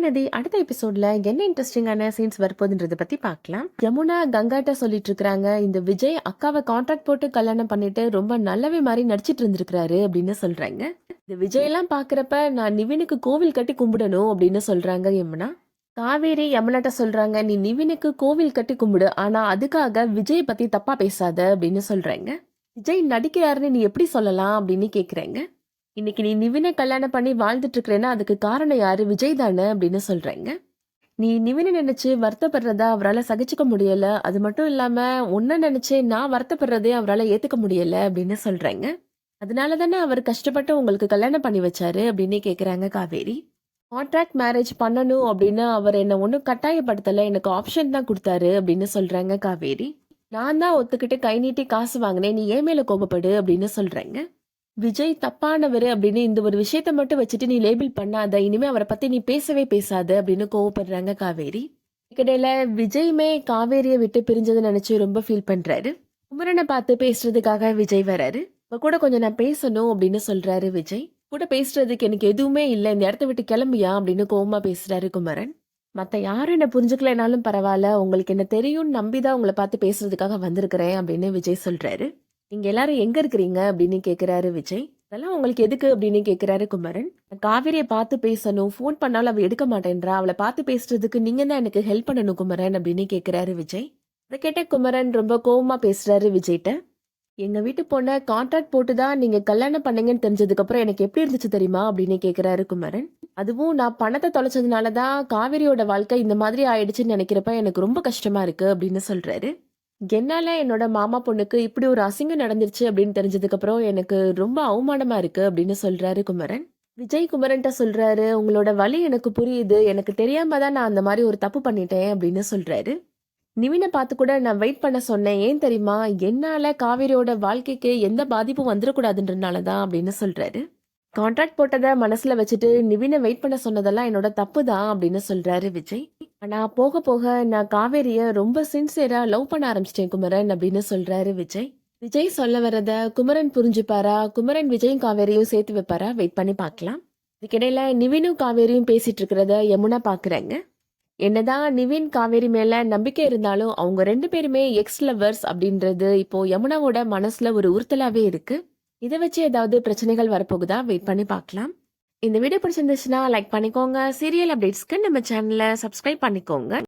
மகாநதி அடுத்த எபிசோட்ல என்ன இன்ட்ரெஸ்டிங்கான சீன்ஸ் வரப்போகுதுன்றத பத்தி பார்க்கலாம். யமுனா கங்காட்ட சொல்லிட்டு இருக்காங்க, இந்த விஜய் அக்காவை கான்ட்ராக்ட் போட்டு கல்யாணம் பண்ணிட்டு ரொம்ப நல்லவே மாதிரி நடிச்சிட்டு இருந்திருக்காரு அப்படின்னு சொல்றாங்க. இந்த விஜய் எல்லாம் பாக்குறப்ப நான் நிவினுக்கு கோவில் கட்டி கும்பிடணும் அப்படின்னு சொல்றாங்க யமுனா. காவேரி யமுனாட்ட சொல்றாங்க, நீ நிவினுக்கு கோவில் கட்டி கும்பிடு, ஆனா அதுக்காக விஜய் பத்தி தப்பா பேசாத அப்படின்னு சொல்றாங்க. விஜய் நடிக்கிறாருன்னு நீ எப்படி சொல்லலாம் அப்படின்னு கேக்குறாங்க. இன்னைக்கு நீ நிவினை கல்யாணம் பண்ணி வாழ்ந்துட்டு இருக்கிறேன்னா அதுக்கு காரணம் யாரு? விஜய் தானே அப்படின்னு சொல்றாங்க. நீ நிவினை நினைச்சு வருத்தப்படுறதா அவரால் சகிச்சுக்க முடியல, அது மட்டும் இல்லாம உன்ன நினைச்சு நான் வருத்தப்படுறதே அவரால் ஏத்துக்க முடியல அப்படின்னு சொல்றாங்க. அதனால தானே அவர் கஷ்டப்பட்டு உங்களுக்கு கல்யாணம் பண்ணி வச்சாரு அப்படின்னு கேக்குறாங்க காவேரி. கான்ட்ராக்ட் மேரேஜ் பண்ணணும் அப்படின்னு அவர் என்ன ஒன்றும் கட்டாயப்படுத்தல, எனக்கு ஆப்ஷன் தான் கொடுத்தாரு அப்படின்னு சொல்றாங்க காவேரி. நான் தான் ஒத்துக்கிட்டு கை நீட்டி காசு வாங்கினேன், நீ ஏன் மேல கோபப்படு அப்படின்னு சொல்றாங்க. விஜய் தப்பானவர் அப்படின்னு இந்த ஒரு விஷயத்த மட்டும் வச்சுட்டு நீ லேபிள் பண்ணாத, இனிமே அவரை பத்தி நீ பேசவே பேசாத அப்படின்னு கோவப்படுறாங்க காவேரி. இடையில விஜயுமே காவேரியை விட்டு பிரிஞ்சதை நினைச்சு ரொம்ப ஃபீல் பண்றாரு. குமரனை பார்த்து பேசுறதுக்காக விஜய் வராரு. இப்ப கூட கொஞ்சம் நான் பேசணும் அப்படின்னு சொல்றாரு விஜய். கூட பேசுறதுக்கு எனக்கு எதுவுமே இல்லை, இந்த இடத்த விட்டு கிளம்பியா அப்படின்னு கோவமா பேசுறாரு குமரன். மத்த யாரும் என்ன புரிஞ்சுக்கலைனாலும் பரவாயில்ல, உங்களுக்கு என்ன தெரியும்னு நம்பிதான் உங்களை பார்த்து பேசுறதுக்காக வந்திருக்கிறேன் அப்படின்னு விஜய் சொல்றாரு. நீங்க எல்லாரும் எங்க இருக்கிறீங்க அப்படின்னு கேக்குறாரு விஜய். அதெல்லாம் உங்களுக்கு எதுக்கு அப்படின்னு கேக்குறாரு குமரன். காவேரியை பார்த்து பேசணும், போன் பண்ணாலும் அவ எடுக்க மாட்டேன்றா, அவளை பார்த்து பேசுறதுக்கு நீங்க தான் எனக்கு ஹெல்ப் பண்ணணும் குமரன் அப்படின்னு கேக்குறாரு விஜய். அதை கேட்ட குமரன் ரொம்ப கோவமா பேசுறாரு விஜய்ட்ட. எங்க வீட்டு பொண்ணை கான்ட்ராக்ட் போட்டுதான் நீங்க கல்யாணம் பண்ணீங்கன்னு தெரிஞ்சதுக்கு அப்புறம் எனக்கு எப்படி இருந்துச்சு தெரியுமா அப்படின்னு கேக்குறாரு குமரன். அதுவும் நான் பணத்தை தொலைச்சதுனாலதான் காவேரியோட வாழ்க்கை இந்த மாதிரி ஆயிடுச்சுன்னு நினைக்கிறப்ப எனக்கு ரொம்ப கஷ்டமா இருக்கு அப்படின்னு சொல்றாரு. என்னால என்னோட மாமா பொண்ணுக்கு இப்படி ஒரு அசிங்கம் நடந்துருச்சு அப்படின்னு தெரிஞ்சதுக்கு அப்புறம் எனக்கு ரொம்ப அவமானமா இருக்கு அப்படின்னு சொல்றாரு குமரன். விஜய் குமரன்ட்ட சொல்றாரு, உங்களோட வலி எனக்கு புரியுது, எனக்கு தெரியாம தான் நான் அந்த மாதிரி ஒரு தப்பு பண்ணிட்டேன் அப்படின்னு சொல்றாரு. நிவினை பார்த்து கூட நான் வெயிட் பண்ண சொன்னேன், ஏன் தெரியுமா, என்னால காவேரியோட வாழ்க்கைக்கு எந்த பாதிப்பும் வந்துடக்கூடாதுன்றனாலதான் அப்படின்னு சொல்றாரு. கான்ட்ராக்ட் போட்டதை மனசுல வச்சுட்டு நிவினை வெயிட் பண்ண சொன்னதெல்லாம் என்னோட தப்பு தான் அப்படின்னு சொல்றாரு விஜய். ஆனா போக போக நான் காவேரிய ரொம்ப சின்சியரா லவ் பண்ண ஆரம்பிச்சிட்டேன் குமரன் அப்படின்னு சொல்றாரு விஜய். விஜய் சொல்ல வரத குமரன் புரிஞ்சுப்பாரா, குமரன் விஜயும் காவேரியும் சேர்த்து வைப்பாரா, வெயிட் பண்ணி பார்க்கலாம். இதுக்கிடையில நிவினும் காவேரியும் பேசிட்டு இருக்கிறத யமுனா பாக்குறாங்க. என்னதான் நிவின் காவேரி மேல நம்பிக்கை இருந்தாலும் அவங்க ரெண்டு பேருமே எக்ஸ் லவர்ஸ் அப்படின்றது இப்போ யமுனாவோட மனசுல ஒரு உறுத்தலாவே இருக்கு. இதை வச்சு ஏதாவது பிரச்சனைகள் வரப்போகுதா, வெயிட் பண்ணி பார்க்கலாம். இந்த வீடியோ பிடிச்சிருந்துச்சுன்னா லைக் பண்ணிக்கோங்க. சீரியல் அப்டேட்ஸ்க்கு நம்ம சேனலை சப்ஸ்கிரைப் பண்ணிக்கோங்க.